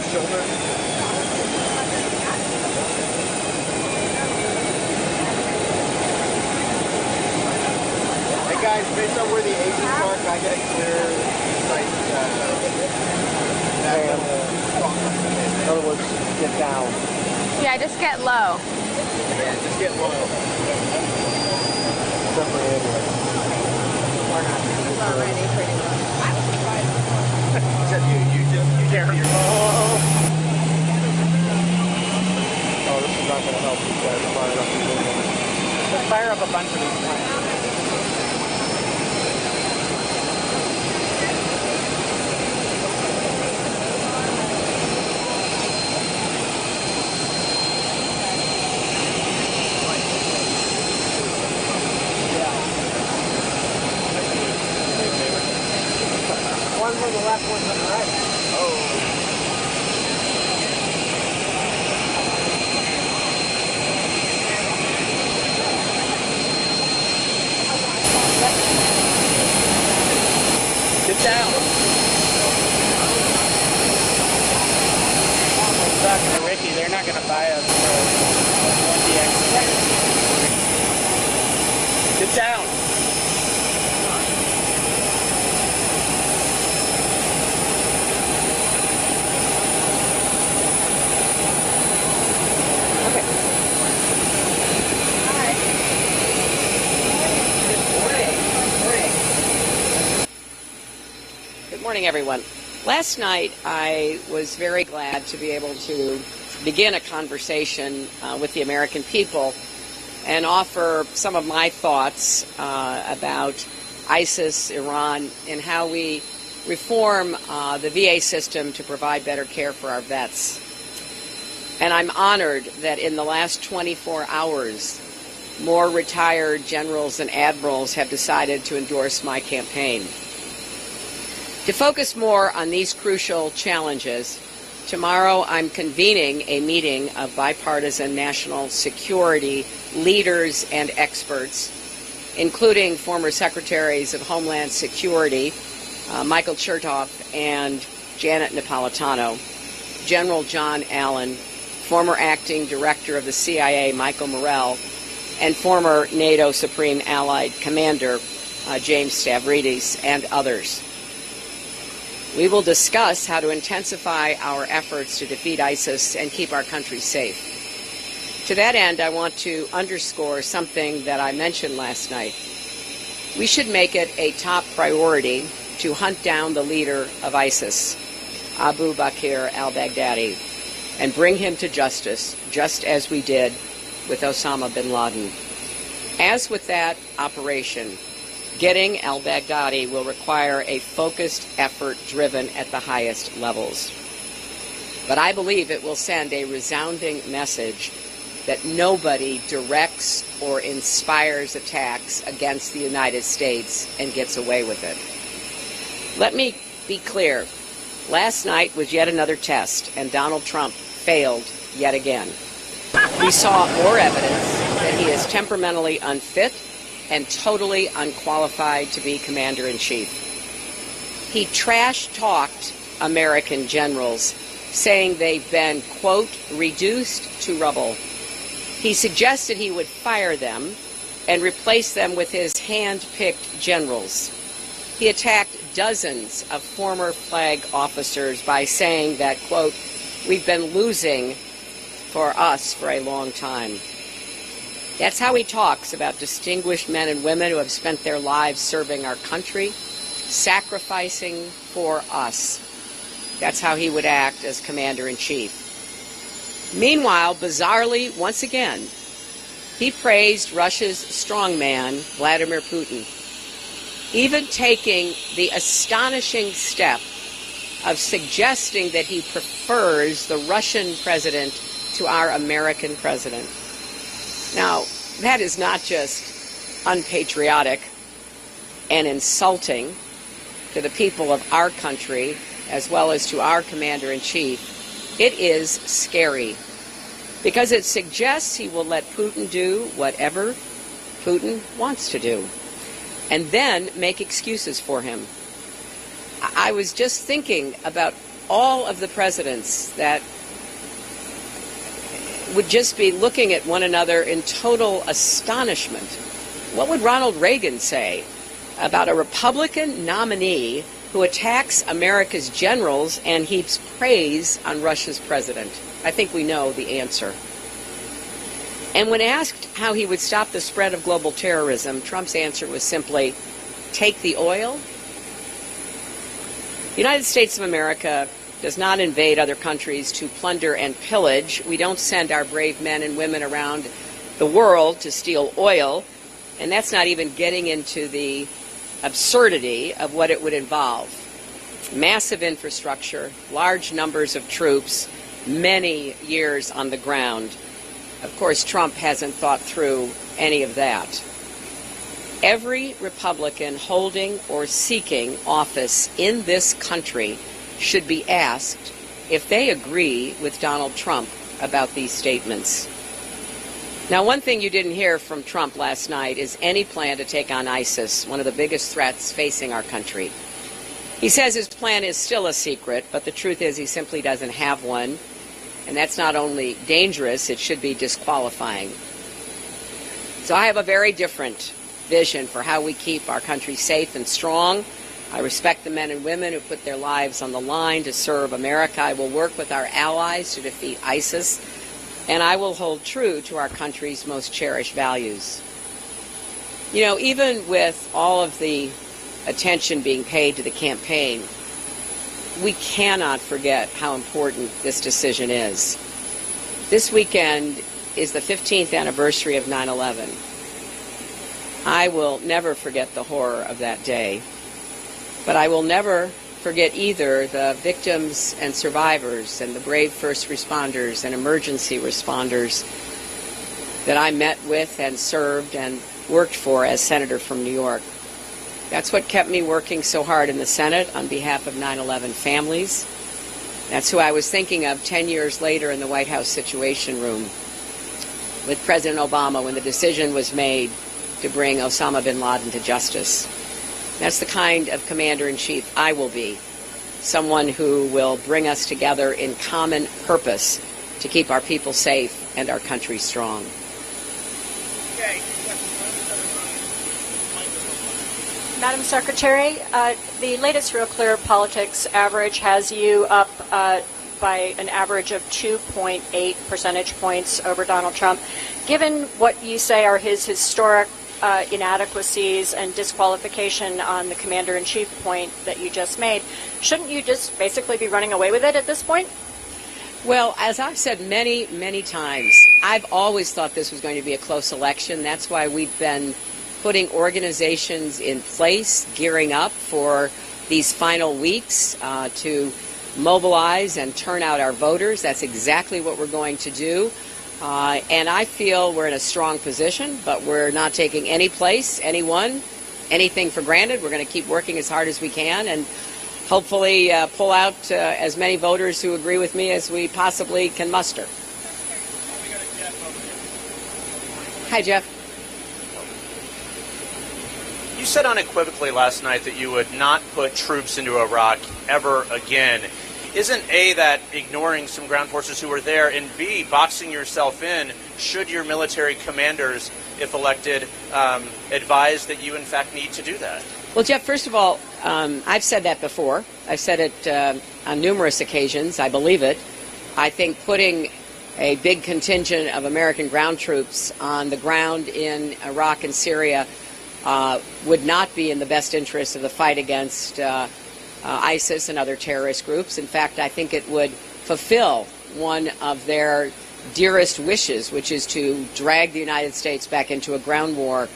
shoulder. Hey guys, based on where the Asians park, I get a clear sight. In other words, get down. Yeah, just get low. Yeah, just get low. Definitely anyway. Or not. Already pretty low. Except you can't hear. Oh, this is not going to help these guys fire up these engines. Just fire up a bunch of these plants. One's on the left, one's on the right. Oh. Get down. I'm talking to Ricky. They're not going to buy us for 20x. Get down. Good morning, everyone. Last night, I was very glad to be able to begin a conversation with the American people and offer some of my thoughts about ISIS, Iran, and how we reform the VA system to provide better care for our vets. And I'm honored that in the last 24 hours, more retired generals and admirals have decided to endorse my campaign. To focus more on these crucial challenges, tomorrow I'm convening a meeting of bipartisan national security leaders and experts, including former Secretaries of Homeland Security, Michael Chertoff and Janet Napolitano, General John Allen, former Acting Director of the CIA, Michael Morrell, and former NATO Supreme Allied Commander, James Stavridis, and others. We will discuss how to intensify our efforts to defeat ISIS and keep our country safe. To that end, I want to underscore something that I mentioned last night. We should make it a top priority to hunt down the leader of ISIS, Abu Bakr al-Baghdadi, and bring him to justice, just as we did with Osama bin Laden. As with that operation, getting al-Baghdadi will require a focused effort driven at the highest levels. But I believe it will send a resounding message that nobody directs or inspires attacks against the United States and gets away with it. Let me be clear. Last night was yet another test, and Donald Trump failed yet again. We saw more evidence that he is temperamentally unfit and totally unqualified to be commander-in-chief. He trash-talked American generals, saying they've been, quote, reduced to rubble. He suggested he would fire them and replace them with his hand-picked generals. He attacked dozens of former flag officers by saying that, quote, we've been losing for us for a long time. That's how he talks about distinguished men and women who have spent their lives serving our country, sacrificing for us. That's how he would act as commander-in-chief. Meanwhile, bizarrely, once again, he praised Russia's strongman, Vladimir Putin, even taking the astonishing step of suggesting that he prefers the Russian president to our American president. Now, that is not just unpatriotic and insulting to the people of our country as well as to our commander-in-chief. It is scary because it suggests he will let Putin do whatever Putin wants to do and then make excuses for him. I was just thinking about all of the presidents that would just be looking at one another in total astonishment. What would Ronald Reagan say about a Republican nominee who attacks America's generals and heaps praise on Russia's president? I think we know the answer. And when asked how he would stop the spread of global terrorism, Trump's answer was simply, take the oil. The United States of America does not invade other countries to plunder and pillage. We don't send our brave men and women around the world to steal oil. And that's not even getting into the absurdity of what it would involve. Massive infrastructure, large numbers of troops, many years on the ground. Of course, Trump hasn't thought through any of that. Every Republican holding or seeking office in this country should be asked if they agree with Donald Trump about these statements. Now, one thing you didn't hear from Trump last night is any plan to take on ISIS, one of the biggest threats facing our country. He says his plan is still a secret, but the truth is he simply doesn't have one. And that's not only dangerous, it should be disqualifying. So I have a very different vision for how we keep our country safe and strong. I respect the men and women who put their lives on the line to serve America. I will work with our allies to defeat ISIS. And I will hold true to our country's most cherished values. You know, even with all of the attention being paid to the campaign, we cannot forget how important this decision is. This weekend is the 15th anniversary of 9/11. I will never forget the horror of that day, but I will never forget either the victims and survivors and the brave first responders and emergency responders that I met with and served and worked for as senator from New York. That's what kept me working so hard in the Senate on behalf of 9/11 families. That's who I was thinking of 10 years later in the White House Situation Room with President Obama when the decision was made to bring Osama bin Laden to justice. That's the kind of commander-in-chief I will be, someone who will bring us together in common purpose to keep our people safe and our country strong. Madam Secretary, the latest Real Clear Politics average has you up by an average of 2.8 percentage points over Donald Trump. Given what you say are his historic inadequacies and disqualification on the commander-in-chief point that you just made, shouldn't you just basically be running away with it at this point? Well, as I've said many, many times, I've always thought this was going to be a close election. That's why we've been putting organizations in place, gearing up for these final weeks to mobilize and turn out our voters. That's exactly what we're going to do. And I feel we're in a strong position, but we're not taking any place, anyone, anything for granted. We're going to keep working as hard as we can and hopefully pull out as many voters who agree with me as we possibly can muster. Hi, Jeff. You said unequivocally last night that you would not put troops into Iraq ever again. Isn't A, that ignoring some ground forces who were there, and B, boxing yourself in should your military commanders, if elected, advise that you in fact need to do that? Well, Jeff, first of all, I've said that before. I've said it on numerous occasions. I believe it. I think putting a big contingent of American ground troops on the ground in Iraq and Syria would not be in the best interest of the fight against ISIS and other terrorist groups. In fact, I think it would fulfill one of their dearest wishes, which is to drag the United States back into a ground war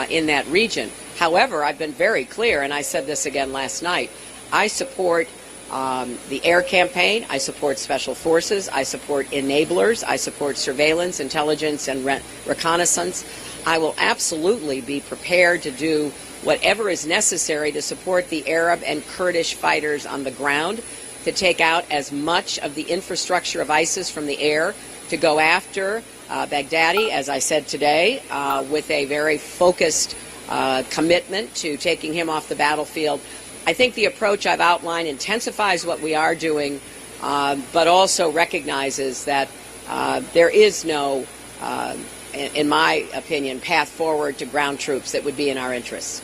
in that region. However, I've been very clear, and I said this again last night, I support the air campaign, I support special forces, I support enablers, I support surveillance, intelligence, and reconnaissance. I will absolutely be prepared to do whatever is necessary to support the Arab and Kurdish fighters on the ground, to take out as much of the infrastructure of ISIS from the air, to go after Baghdadi, as I said today, with a very focused commitment to taking him off the battlefield. I think the approach I've outlined intensifies what we are doing, but also recognizes that there is no, in my opinion, path forward to ground troops that would be in our interests.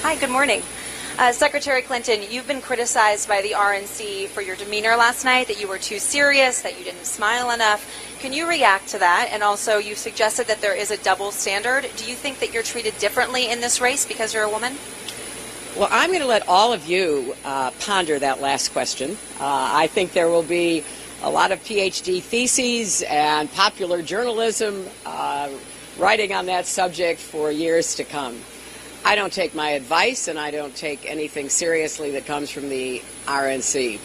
Hi, good morning. Secretary Clinton, you've been criticized by the RNC for your demeanor last night, that you were too serious, that you didn't smile enough. Can you react to that? And also, you suggested that there is a double standard. Do you think that you're treated differently in this race because you're a woman? Well, I'm going to let all of you ponder that last question. I think there will be a lot of PhD theses and popular journalism writing on that subject for years to come. I don't take my advice, and I don't take anything seriously that comes from the RNC.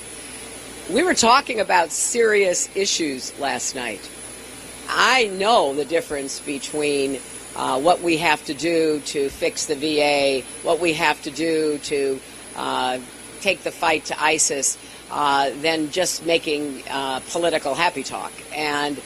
We were talking about serious issues last night. I know the difference between what we have to do to fix the VA, what we have to do to take the fight to ISIS, than just making political happy talk. And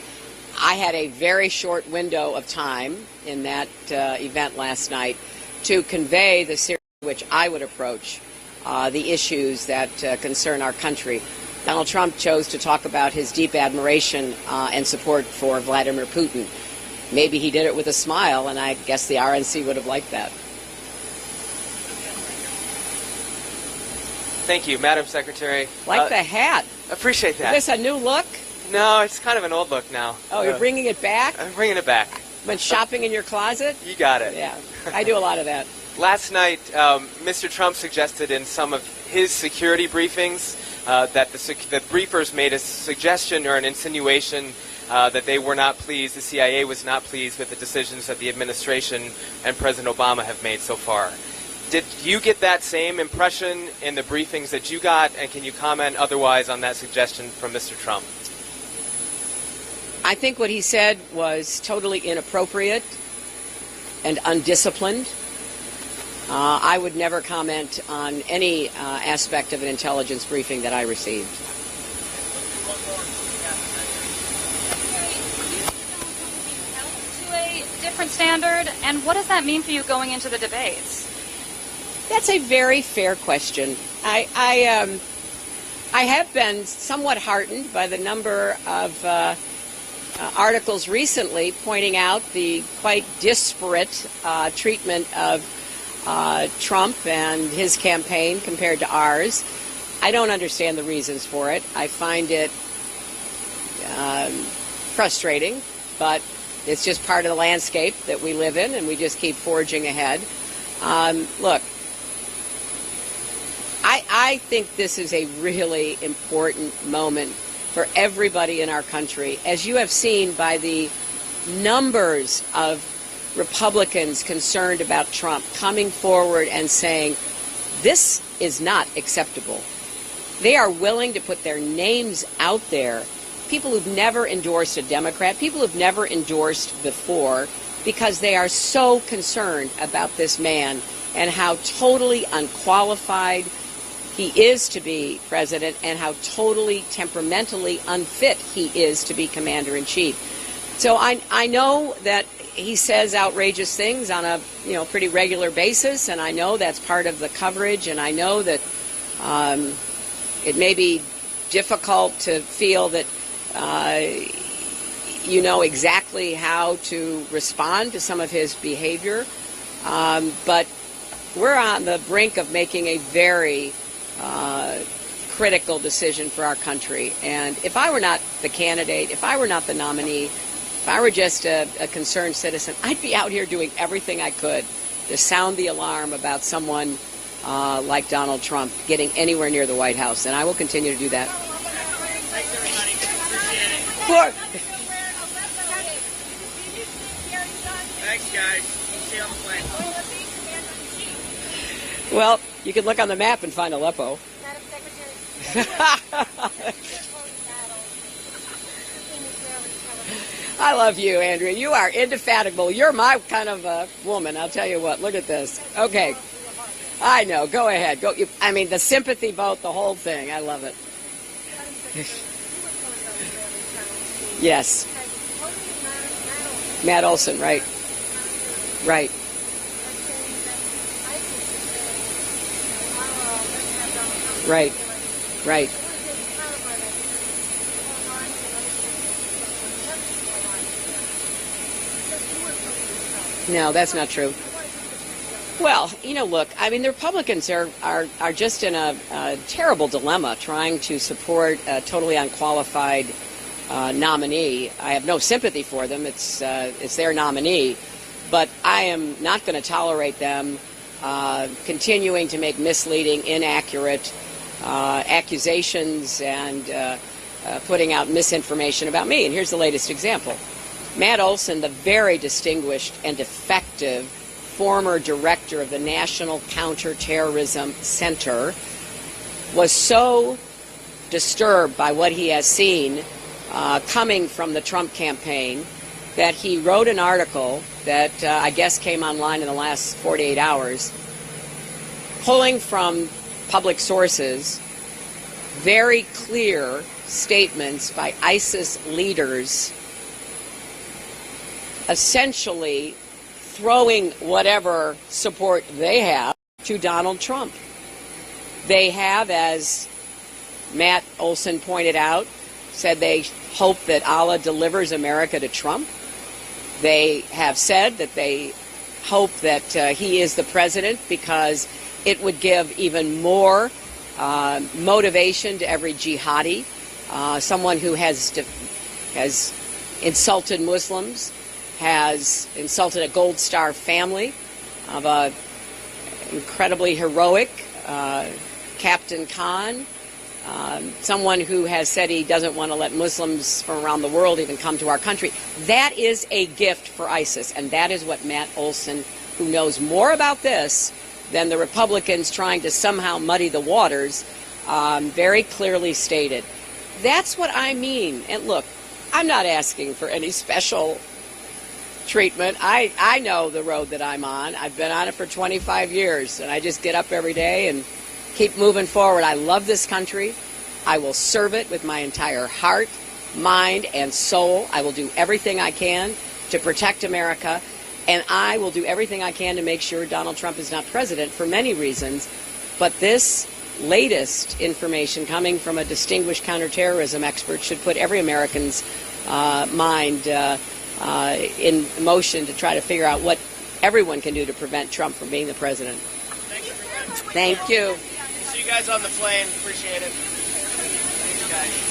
I had a very short window of time in that event last night to convey the serious which I would approach the issues that concern our country. Donald Trump chose to talk about his deep admiration and support for Vladimir Putin. Maybe he did it with a smile, and I guess the RNC would have liked that. Thank you, Madam Secretary. Like the hat. Appreciate that. Is this a new look? No, it's kind of an old look now. Oh, you're bringing it back? I'm bringing it back. Went shopping in your closet? You got it. Yeah, I do a lot of that. Last night, Mr. Trump suggested in some of his security briefings that the briefers made a suggestion or an insinuation that they were not pleased, the CIA was not pleased with the decisions that the administration and President Obama have made so far. Did you get that same impression in the briefings that you got, and can you comment otherwise on that suggestion from Mr. Trump? I think what he said was totally inappropriate and undisciplined. I would never comment on any aspect of an intelligence briefing that I received. To a different standard, and what does that mean for you going into the debates? That's a very fair question. I have been somewhat heartened by the number of articles recently pointing out the quite disparate treatment of Trump and his campaign compared to ours. I don't understand the reasons for it. I find it frustrating, but it's just part of the landscape that we live in, and we just keep forging ahead. Look, I think this is a really important moment for everybody in our country, as you have seen by the numbers of Republicans concerned about Trump coming forward and saying, this is not acceptable. They are willing to put their names out there, people who've never endorsed a Democrat, people who've never endorsed before, because they are so concerned about this man and how totally unqualified he is to be president and how totally temperamentally unfit he is to be commander-in-chief. So I know that he says outrageous things on a pretty regular basis, and I know that's part of the coverage, and I know that it may be difficult to feel that you know exactly how to respond to some of his behavior, but we're on the brink of making a very critical decision for our country. And if I were not the candidate, if I were not the nominee, if I were just a concerned citizen, I'd be out here doing everything I could to sound the alarm about someone like Donald Trump getting anywhere near the White House, and I will continue to do that. Thanks, guys. See you on the plane. Well, you can look on the map and find Aleppo. Madam Secretary. I love you, Andrea. You are indefatigable. You're my kind of woman. I'll tell you what. Look at this. Okay. I know. Go ahead. Go. I mean, the sympathy vote, the whole thing. I love it. Yes. Matt Olson, right. Right. Right. Right. No, that's not true. Well, look, I mean, the Republicans are just in a terrible dilemma trying to support a totally unqualified nominee. I have no sympathy for them. It's their nominee. But I am not going to tolerate them continuing to make misleading, inaccurate accusations and putting out misinformation about me. And here's the latest example. Matt Olson, the very distinguished and effective former director of the National Counterterrorism Center, was so disturbed by what he has seen coming from the Trump campaign that he wrote an article that I guess came online in the last 48 hours, pulling from public sources very clear statements by ISIS leaders, essentially throwing whatever support they have to Donald Trump. They have, as Matt Olson pointed out, said they hope that Allah delivers America to Trump. They have said that they hope that he is the president because it would give even more motivation to every jihadi, someone who has insulted Muslims, has insulted a Gold Star family of a incredibly heroic Captain Khan, someone who has said he doesn't want to let Muslims from around the world even come to our country. That is a gift for ISIS, and that is what Matt Olson, who knows more about this than the Republicans trying to somehow muddy the waters, very clearly stated. That's what I mean. And look, I'm not asking for any special treatment. I know the road that I'm on. I've been on it for 25 years, and I just get up every day and keep moving forward. I love this country. I will serve it with my entire heart, mind, and soul. I will do everything I can to protect America, and I will do everything I can to make sure Donald Trump is not president for many reasons. But this latest information coming from a distinguished counterterrorism expert should put every American's mind in motion to try to figure out what everyone can do to prevent Trump from being the president. Thank you. Thank you. See you guys on the plane. Appreciate it. Thanks, guys.